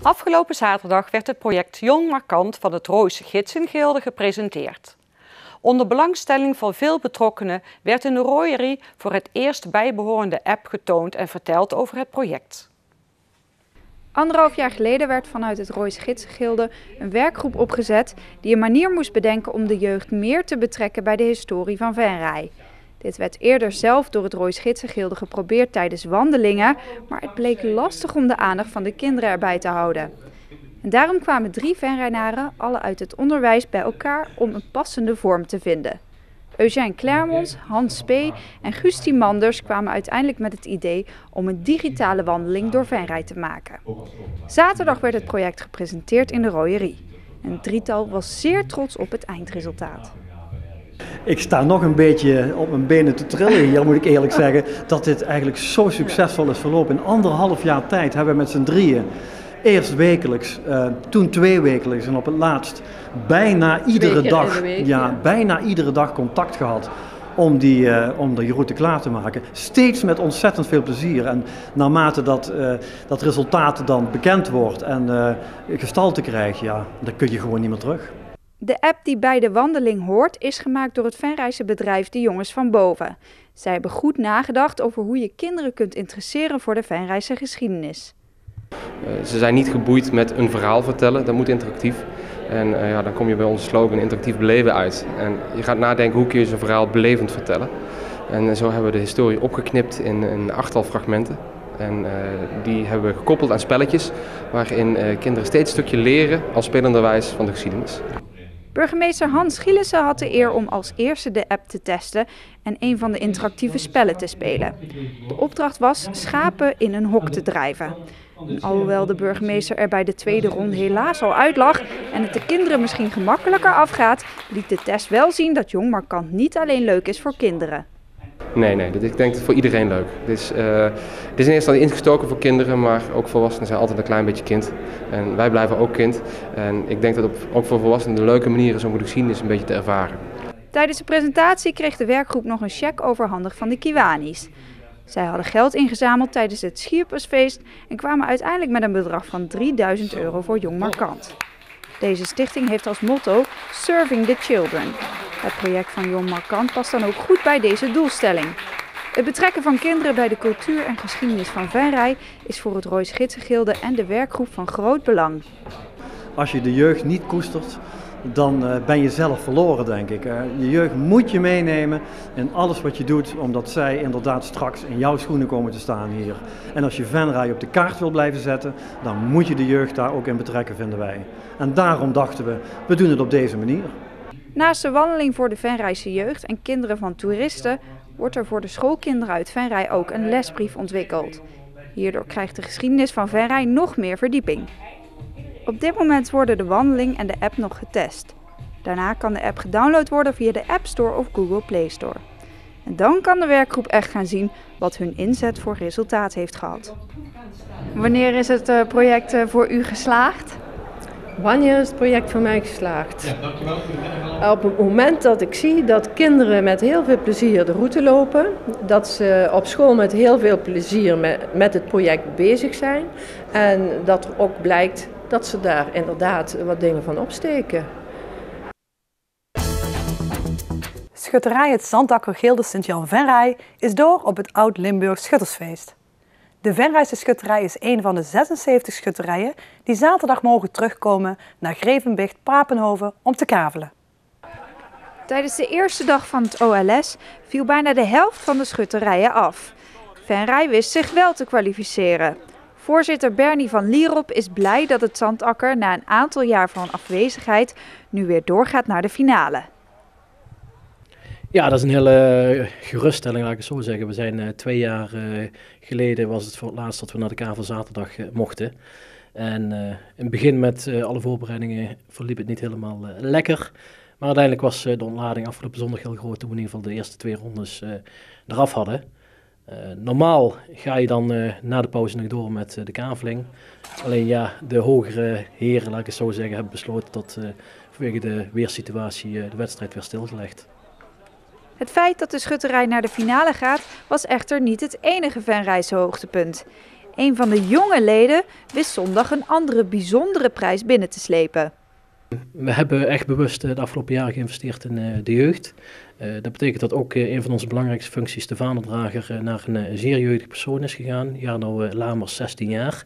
Afgelopen zaterdag werd het project Jong Markant van het Roos Gidsengilde gepresenteerd. Onder belangstelling van veel betrokkenen werd in de Rooierie voor het eerst bijbehorende app getoond en verteld over het project. 1,5 jaar geleden werd vanuit het Roos Gidsengilde een werkgroep opgezet die een manier moest bedenken om de jeugd meer te betrekken bij de historie van Venray. Dit werd eerder zelf door het Roos Gidsengilde geprobeerd tijdens wandelingen, maar het bleek lastig om de aandacht van de kinderen erbij te houden. En daarom kwamen 3 Venraynaren, alle uit het onderwijs, bij elkaar om een passende vorm te vinden. Eugène Clermont, Hans Spee en Gusti Manders kwamen uiteindelijk met het idee om een digitale wandeling door Venray te maken. Zaterdag werd het project gepresenteerd in de Rooierie. Een drietal was zeer trots op het eindresultaat. Ik sta nog een beetje op mijn benen te trillen hier, moet ik eerlijk zeggen, dat dit eigenlijk zo succesvol is verlopen. In 1,5 jaar tijd hebben we met z'n drieën, eerst wekelijks, toen 2 wekelijks en op het laatst bijna iedere dag contact gehad om die route klaar te maken. Steeds met ontzettend veel plezier. En naarmate dat resultaat dan bekend wordt en gestalte krijgt, ja, dan kun je gewoon niet meer terug. De app die bij de wandeling hoort is gemaakt door het Venrayse bedrijf De Jongens van Boven. Zij hebben goed nagedacht over hoe je kinderen kunt interesseren voor de Venrayse geschiedenis. Ze zijn niet geboeid met een verhaal vertellen, dat moet interactief. En dan kom je bij onze slogan interactief beleven uit. En je gaat nadenken hoe kun je zo'n verhaal belevend vertellen. En zo hebben we de historie opgeknipt in een 8-tal fragmenten. En die hebben we gekoppeld aan spelletjes waarin kinderen steeds een stukje leren als spelenderwijs van de geschiedenis. Burgemeester Hans Gielissen had de eer om als eerste de app te testen en een van de interactieve spellen te spelen. De opdracht was schapen in een hok te drijven. En alhoewel de burgemeester er bij de tweede ronde helaas al uit lag en het de kinderen misschien gemakkelijker afgaat, liet de test wel zien dat Jong Markant niet alleen leuk is voor kinderen. Nee, ik denk dat het voor iedereen leuk. Dit is in eerste instantie ingestoken voor kinderen, maar ook volwassenen zijn altijd een klein beetje kind. En wij blijven ook kind. En ik denk dat het ook voor volwassenen een leuke manier is om de geschiedenis een beetje te ervaren. Tijdens de presentatie kreeg de werkgroep nog een cheque overhandigd van de Kiwanis. Zij hadden geld ingezameld tijdens het Schierpusfeest en kwamen uiteindelijk met een bedrag van €3000 voor Jong Markant. Deze stichting heeft als motto Serving the Children. Het project van Jong Markant past dan ook goed bij deze doelstelling. Het betrekken van kinderen bij de cultuur en geschiedenis van Venray is voor het Roos Gidsengilde en de werkgroep van groot belang. Als je de jeugd niet koestert, dan ben je zelf verloren, denk ik. Je jeugd moet je meenemen in alles wat je doet, omdat zij inderdaad straks in jouw schoenen komen te staan hier. En als je Venray op de kaart wil blijven zetten, dan moet je de jeugd daar ook in betrekken, vinden wij. En daarom dachten we doen het op deze manier. Naast de wandeling voor de Venrayse jeugd en kinderen van toeristen, wordt er voor de schoolkinderen uit Venray ook een lesbrief ontwikkeld. Hierdoor krijgt de geschiedenis van Venray nog meer verdieping. Op dit moment worden de wandeling en de app nog getest. Daarna kan de app gedownload worden via de App Store of Google Play Store. En dan kan de werkgroep echt gaan zien wat hun inzet voor resultaat heeft gehad. Wanneer is het project voor u geslaagd? Wanneer is het project voor mij geslaagd? Op het moment dat ik zie dat kinderen met heel veel plezier de route lopen, dat ze op school met heel veel plezier met het project bezig zijn en dat er ook blijkt dat ze daar inderdaad wat dingen van opsteken. Schutterij Het Zandakker Gilde Sint-Jan Venray is door op het Oud-Limburg Schuttersfeest. De Venrayse schutterij is een van de 76 schutterijen die zaterdag mogen terugkomen naar Grevenbicht-Papenhoven om te kavelen. Tijdens de eerste dag van het OLS viel bijna de helft van de schutterijen af. Venray wist zich wel te kwalificeren. Voorzitter Bernie van Lierop is blij dat het Zandakker na een aantal jaar van afwezigheid nu weer doorgaat naar de finale. Ja, dat is een hele geruststelling, laat ik het zo zeggen. We zijn 2 jaar geleden was het voor het laatst dat we naar de Kavelzaterdag mochten. En in het begin met alle voorbereidingen verliep het niet helemaal lekker. Maar uiteindelijk was de ontlading afgelopen zondag heel groot toen we in ieder geval de eerste 2 rondes eraf hadden. Normaal ga je dan na de pauze nog door met de kaveling. Alleen ja, de hogere heren, laat ik het zo zeggen, hebben besloten dat vanwege de weersituatie de wedstrijd weer stilgelegd. Het feit dat de schutterij naar de finale gaat was echter niet het enige Venrayse hoogtepunt. Een van de jonge leden wist zondag een andere bijzondere prijs binnen te slepen. We hebben echt bewust de afgelopen jaren geïnvesteerd in de jeugd. Dat betekent dat ook een van onze belangrijkste functies, de vaandeldrager, naar een zeer jeugdig persoon is gegaan. Jarno Lamers, 16 jaar.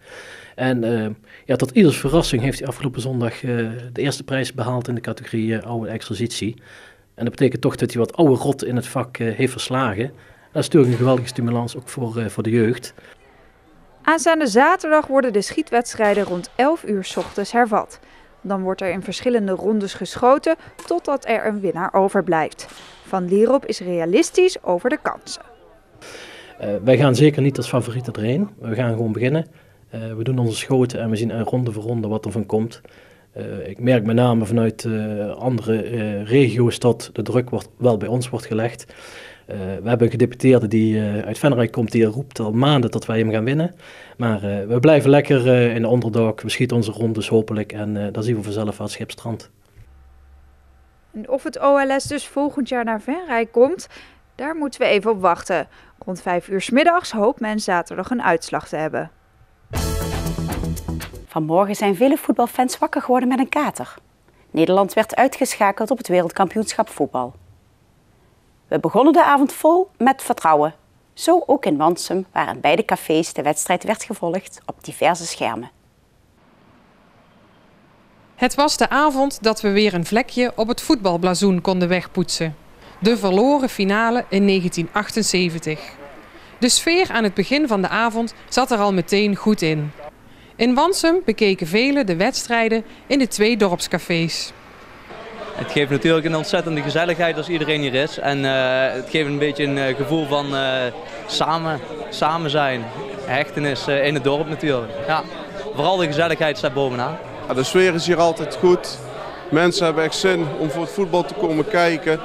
En tot ieders verrassing heeft hij afgelopen zondag de eerste prijs behaald in de categorie oude exercitie. En dat betekent toch dat hij wat oude rot in het vak heeft verslagen. Dat is natuurlijk een geweldige stimulans ook voor de jeugd. Aanstaande zaterdag worden de schietwedstrijden rond 11 uur 's ochtends hervat. Dan wordt er in verschillende rondes geschoten totdat er een winnaar overblijft. Van Lierop is realistisch over de kansen. Wij gaan zeker niet als favorieten erheen. We gaan gewoon beginnen. We doen onze schoten en we zien ronde voor ronde wat er van komt. Ik merk met name vanuit andere regio's dat de druk wel bij ons wordt gelegd. We hebben een gedeputeerde die uit Venray komt, die roept al maanden dat wij hem gaan winnen. Maar we blijven lekker in de underdog, we schieten onze rondes hopelijk en dan zien we vanzelf aan Schipstrand. En of het OLS dus volgend jaar naar Venray komt, daar moeten we even op wachten. Rond 5 uur 's middags hoopt men zaterdag een uitslag te hebben. Vanmorgen zijn vele voetbalfans wakker geworden met een kater. Nederland werd uitgeschakeld op het wereldkampioenschap voetbal. We begonnen de avond vol met vertrouwen. Zo ook in Wansum, waar in beide cafés de wedstrijd werd gevolgd op diverse schermen. Het was de avond dat we weer een vlekje op het voetbalblazoen konden wegpoetsen. De verloren finale in 1978. De sfeer aan het begin van de avond zat er al meteen goed in. In Wansum bekeken velen de wedstrijden in de 2 dorpscafés. Het geeft natuurlijk een ontzettende gezelligheid als iedereen hier is. En het geeft een beetje een gevoel van samen zijn. Hechtenis in het dorp natuurlijk. Ja, vooral de gezelligheid staat bovenaan. Ja, de sfeer is hier altijd goed. Mensen hebben echt zin om voor het voetbal te komen kijken.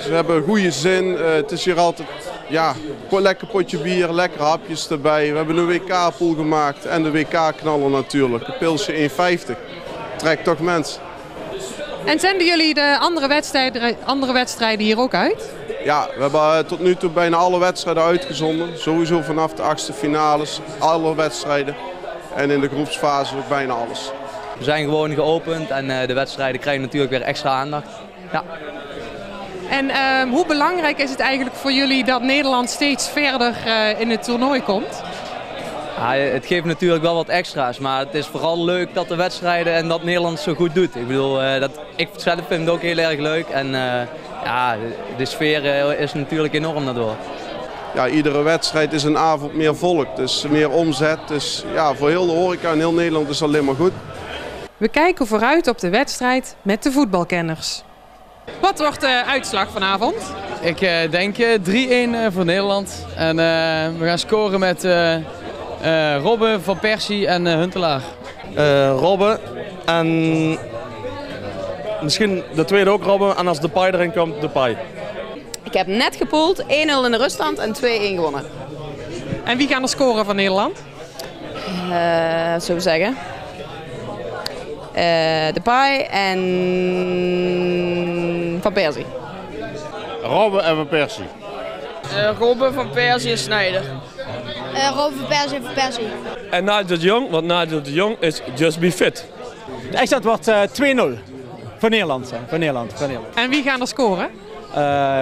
Ze hebben een goede zin. Het is hier altijd een lekker potje bier, lekker hapjes erbij. We hebben een WK-pool gemaakt en de WK-knaller natuurlijk. Een pilsje 1,50. Trekt toch mensen. En zenden jullie de andere wedstrijden hier ook uit? Ja, we hebben tot nu toe bijna alle wedstrijden uitgezonden. Sowieso vanaf de 8e finales, alle wedstrijden. En in de groepsfase ook bijna alles. We zijn gewoon geopend en de wedstrijden krijgen natuurlijk weer extra aandacht. Ja. En hoe belangrijk is het eigenlijk voor jullie dat Nederland steeds verder in het toernooi komt? Ja, het geeft natuurlijk wel wat extra's, maar het is vooral leuk dat de wedstrijden en dat Nederland zo goed doet. Ik bedoel, ik zelf vind het ook heel erg leuk en de sfeer is natuurlijk enorm daardoor. Ja, iedere wedstrijd is een avond meer volk, dus meer omzet. Dus ja, voor heel de horeca en heel Nederland is het alleen maar goed. We kijken vooruit op de wedstrijd met de voetbalkenners. Wat wordt de uitslag vanavond? Ik denk 3-1 voor Nederland. En we gaan scoren met Robben, Van Persie en Huntelaar. Robben en misschien de tweede ook Robben. En als Depay erin komt, Depay. Ik heb net gepoeld, 1-0 in de ruststand en 2-1 gewonnen. En wie gaan er scoren van Nederland? Zullen we zeggen? Depay en Van Persie. Robben en Van Persie. Robben, Van Persie en Sneijder. Robben, Van Persie en Van Persie. En Nigel de Jong, want Nigel de Jong is just be fit. De eindstand wordt 2-0 voor Nederland. Voor Nederland. En wie gaan er scoren?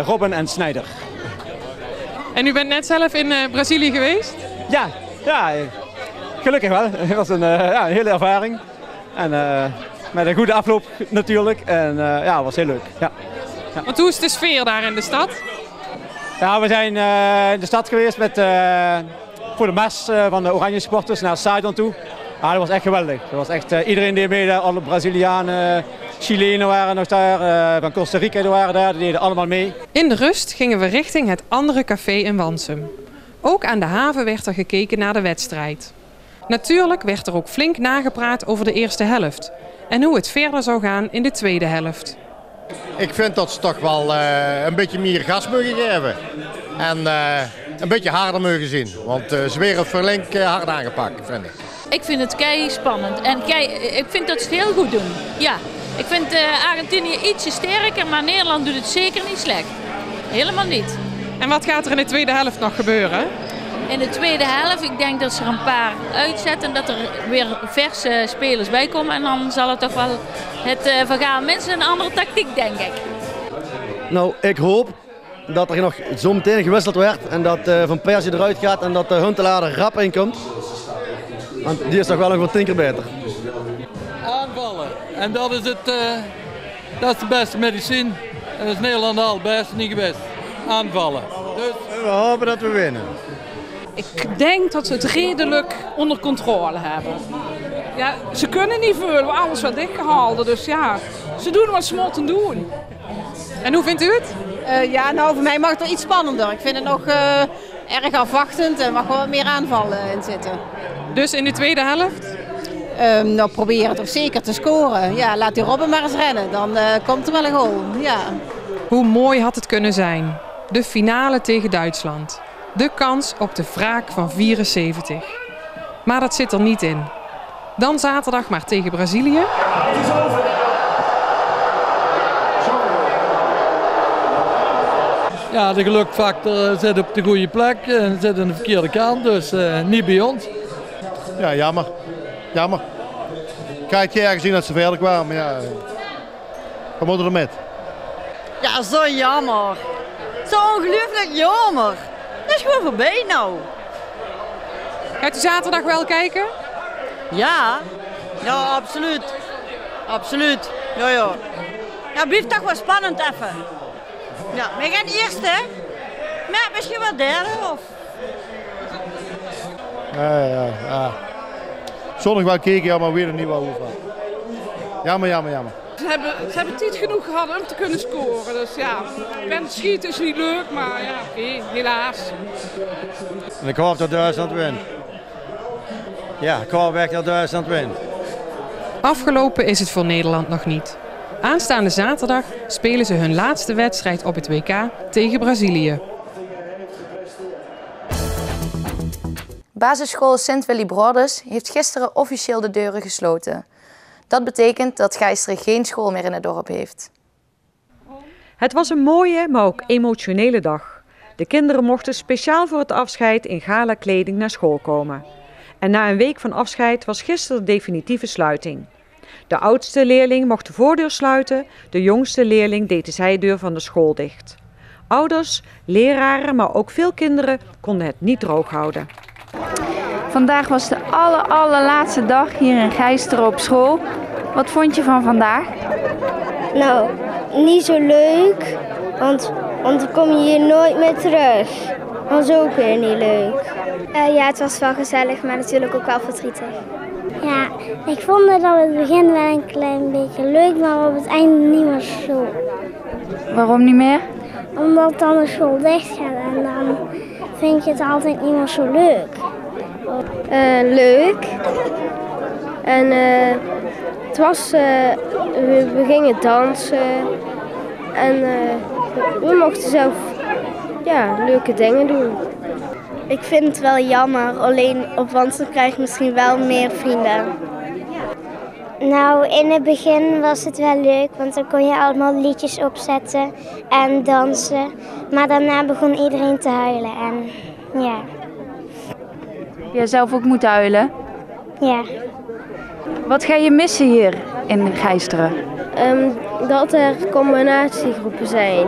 Robben en Sneijder. En u bent net zelf in Brazilië geweest? Ja, gelukkig wel. Het was een hele ervaring. En met een goede afloop natuurlijk. En het was heel leuk. Ja. Want hoe is de sfeer daar in de stad? Ja, we zijn in de stad geweest met, voor de mars van de Oranje supporters naar het stadion toe. Ja, dat was echt geweldig. Dat was echt, iedereen deed mee, alle Brazilianen, Chilenen waren nog daar, van Costa Rica waren daar, die deden allemaal mee. In de rust gingen we richting het andere café in Wansum. Ook aan de haven werd er gekeken naar de wedstrijd. Natuurlijk werd er ook flink nagepraat over de eerste helft en hoe het verder zou gaan in de tweede helft. Ik vind dat ze toch wel een beetje meer gas mogen geven en een beetje harder mogen zien, want ze werden flink hard aangepakt, vind ik. Ik vind het kei spannend en ik vind dat ze het heel goed doen. Ja, ik vind Argentinië ietsje sterker, maar Nederland doet het zeker niet slecht. Helemaal niet. En wat gaat er in de tweede helft nog gebeuren? in de tweede helft. Ik denk dat ze er een paar uitzetten en dat er weer verse spelers bij komen. En dan zal het toch wel het vergaan. Minstens een andere tactiek, denk ik. Nou, ik hoop dat er nog zo meteen gewisseld werd en dat Van Persie eruit gaat en dat de Huntelaar er rap in komt. Want die is toch wel nog wat 10 keer beter. Aanvallen. En dat is de beste medicijn. En dat is Nederland al best, niet best. Aanvallen. Dus we hopen dat we winnen. Ik denk dat ze het redelijk onder controle hebben. Ja, ze kunnen niet veel, alles wat dichtgehaald. Dus ja, ze doen wat ze moeten doen. En hoe vindt u het? Ja, nou voor mij mag het wel iets spannender. Ik vind het nog erg afwachtend en mag wel wat meer aanvallen in zitten. Dus in de tweede helft? Nou, probeer het toch zeker te scoren. Ja, laat die Robben maar eens rennen, dan komt er wel een goal. Ja. Hoe mooi had het kunnen zijn? De finale tegen Duitsland. De kans op de wraak van 74. Maar dat zit er niet in. Dan zaterdag maar tegen Brazilië. ja, de gelukfactor zit op de goede plek en zit aan de verkeerde kant, dus niet bij ons. Ja, jammer. Jammer. Ik had het jaar gezien dat ze verder kwamen, maar ja, we moeten er met. Ja, zo jammer. Zo ongelooflijk jammer. Dat is gewoon voorbij nou. Gaat u zaterdag wel kijken? Ja, ja, absoluut. Absoluut. Ja, ja. Ja, blijft toch wel spannend even. Ja, we gaan eerst, hè? Maar misschien wel derde of. Ja. Zondag wel kijken, ja, maar weer een nieuwe hoeven. Jammer. Ze hebben tijd genoeg gehad om te kunnen scoren. Dus ja, schieten is niet leuk, maar ja, oké, helaas. En ik hoop dat Duitsland wint. Ja, ik hoop echt dat Duitsland wint. Afgelopen is het voor Nederland nog niet. Aanstaande zaterdag spelen ze hun laatste wedstrijd op het WK tegen Brazilië. Basisschool Sint Willibrordus heeft gisteren officieel de deuren gesloten. Dat betekent dat Gijsteren geen school meer in het dorp heeft. Het was een mooie, maar ook emotionele dag. De kinderen mochten speciaal voor het afscheid in gala kleding naar school komen. En na een week van afscheid was gisteren de definitieve sluiting. De oudste leerling mocht de voordeur sluiten, de jongste leerling deed de zijdeur van de school dicht. Ouders, leraren, maar ook veel kinderen konden het niet droog houden. Vandaag was de allerlaatste dag hier in Gijsteren op school. Wat vond je van vandaag? Nou, niet zo leuk, want dan kom je hier nooit meer terug. Dat was ook weer niet leuk. Ja, het was wel gezellig, maar natuurlijk ook wel verdrietig. Ja, ik vond het op het begin wel een klein beetje leuk, maar op het einde niet meer zo. Waarom niet meer? Omdat dan de school dicht gaat en dan vind je het altijd niet meer zo leuk. Leuk. En het was, we gingen dansen en we mochten zelf leuke dingen doen. Ik vind het wel jammer, alleen op Wansen krijg je misschien wel meer vrienden. Nou, in het begin was het wel leuk, want dan kon je allemaal liedjes opzetten en dansen. Maar daarna begon iedereen te huilen en ja. Heb jij zelf ook moeten huilen? Ja. Wat ga je missen hier in Gijsteren? Dat er combinatiegroepen zijn.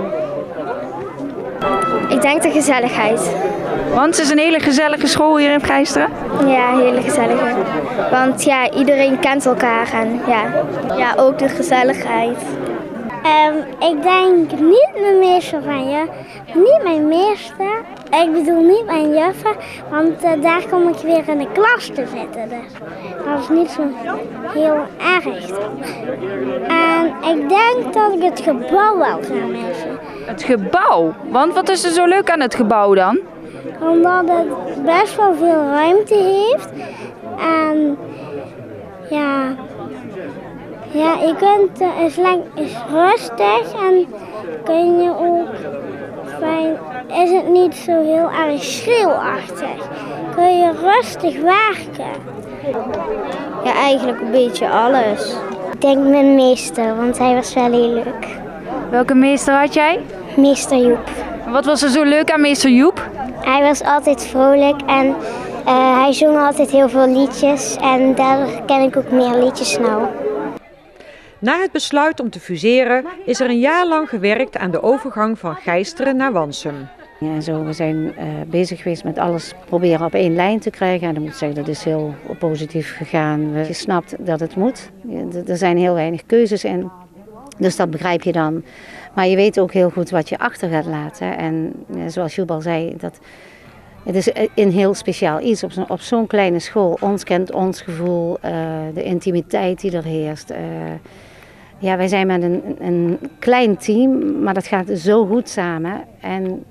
Ik denk de gezelligheid. Want het is een hele gezellige school hier in Gijsteren? Ja, een hele gezellige. Want ja, iedereen kent elkaar en ja, ook de gezelligheid. Ik denk niet mijn meester van je. Niet mijn meester. Ik bedoel niet mijn juffer, want daar kom ik weer in de klas te zitten. Dus dat is niet zo heel erg. En ik denk dat ik het gebouw wel ga missen. Het gebouw? Want wat is er zo leuk aan het gebouw dan? Omdat het best wel veel ruimte heeft. En ja, je kunt, is rustig en kun je ook fijn, is het niet zo heel erg schreeuwachtig. Kun je rustig werken. Ja, eigenlijk een beetje alles. Ik denk mijn meester, want hij was wel heel leuk. Welke meester had jij? Meester Joep. Wat was er zo leuk aan meester Joep? Hij was altijd vrolijk en hij zong altijd heel veel liedjes en daardoor ken ik ook meer liedjes nou. Na het besluit om te fuseren is er een jaar lang gewerkt aan de overgang van Geisteren naar Wansum. Ja, we zijn bezig geweest met alles proberen op één lijn te krijgen. En dan moet ik zeggen, dat is heel positief gegaan. Je snapt dat het moet. Er zijn heel weinig keuzes in. Dus dat begrijp je dan. Maar je weet ook heel goed wat je achter gaat laten. En zoals Joep al zei, het is een heel speciaal iets op zo'n kleine school. Ons kent ons gevoel, de intimiteit die er heerst. Ja, wij zijn met een klein team, maar dat gaat zo goed samen. En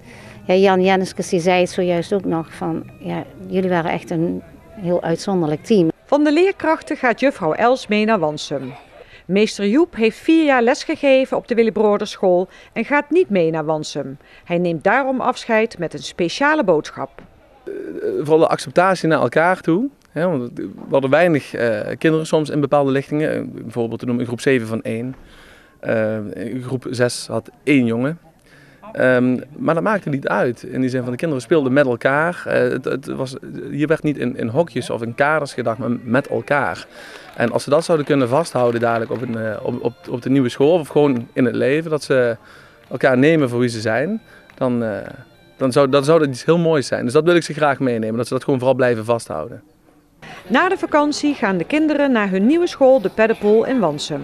ja, Jan Jenneskes die zei het zojuist ook nog van, ja, jullie waren echt een heel uitzonderlijk team. Van de leerkrachten gaat juffrouw Els mee naar Wansum. Meester Joep heeft 4 jaar lesgegeven op de Willebroederschool en gaat niet mee naar Wansum. Hij neemt daarom afscheid met een speciale boodschap. Vooral de acceptatie naar elkaar toe. Ja, want we hadden weinig kinderen soms in bepaalde lichtingen. Bijvoorbeeld te noemen in groep 7 van 1. In groep 6 had 1 jongen. Maar dat maakte niet uit. In die zin van de kinderen speelden met elkaar. Hier werd niet in hokjes of in kaders gedacht, maar met elkaar. En als ze dat zouden kunnen vasthouden dadelijk op de nieuwe school of gewoon in het leven, dat ze elkaar nemen voor wie ze zijn, dan zou dat iets heel moois zijn. Dus dat wil ik ze graag meenemen, dat ze dat gewoon vooral blijven vasthouden. Na de vakantie gaan de kinderen naar hun nieuwe school, de Paddepoel in Wansum.